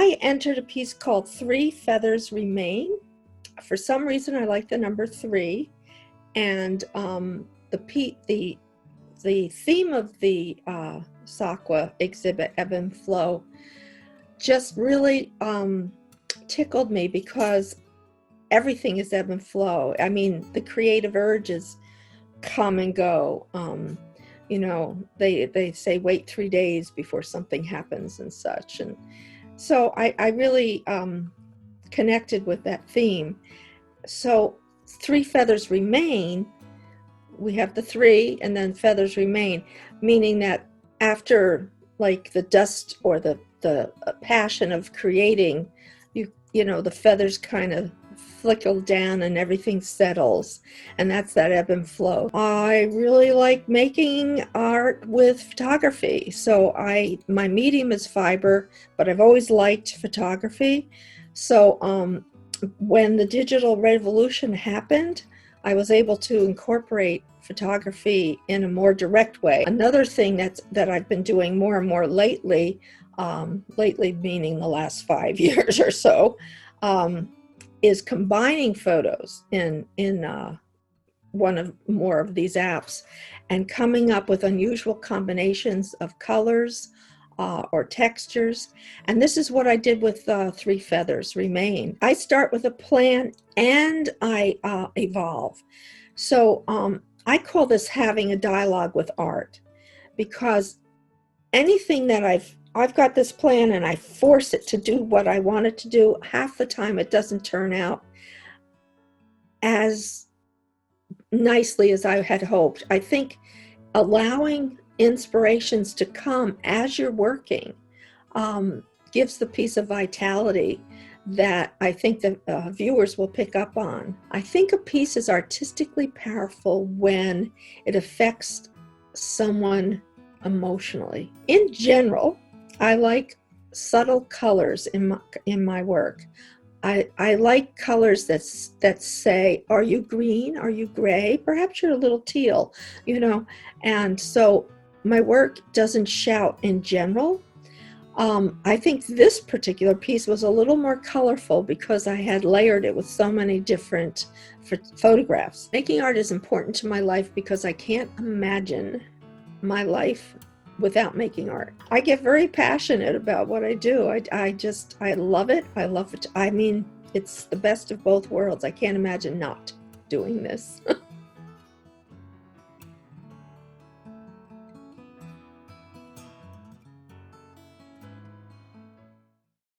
I entered a piece called Three Feathers Remain. For some reason, I like the number 3, and the theme of the SAQA exhibit, Ebb and Flow, just really tickled me because everything is ebb and flow. I mean, the creative urges come and go. You know, they say wait 3 days before something happens and such. And so I really connected with that theme. So Three Feathers Remain, we have the 3 and then feathers remain, meaning that after like the dust or the passion of creating, you know, the feathers kind of flicker down and everything settles, and that's that ebb and flow. I really like making art with photography. So my medium is fiber, but I've always liked photography. So when the digital revolution happened, I was able to incorporate photography in a more direct way. Another thing that I've been doing more and more lately meaning the last 5 years or so, is combining photos in more of these apps and coming up with unusual combinations of colors or textures. And this is what I did with Three Feathers Remain. I start with a plan and I evolve. So I call this having a dialogue with art, because anything that I've got this plan and I force it to do what I want it to do, half the time it doesn't turn out as nicely as I had hoped. I think allowing inspirations to come as you're working gives the piece of vitality that I think the viewers will pick up on. I think a piece is artistically powerful when it affects someone emotionally. In general, I like subtle colors in my work. I like colors that say, are you green? Are you gray? Perhaps you're a little teal, you know? And so my work doesn't shout in general. I think this particular piece was a little more colorful because I had layered it with so many different photographs. Making art is important to my life because I can't imagine my life without making art. I get very passionate about what I do. I love it. I love it. I mean, it's the best of both worlds. I can't imagine not doing this.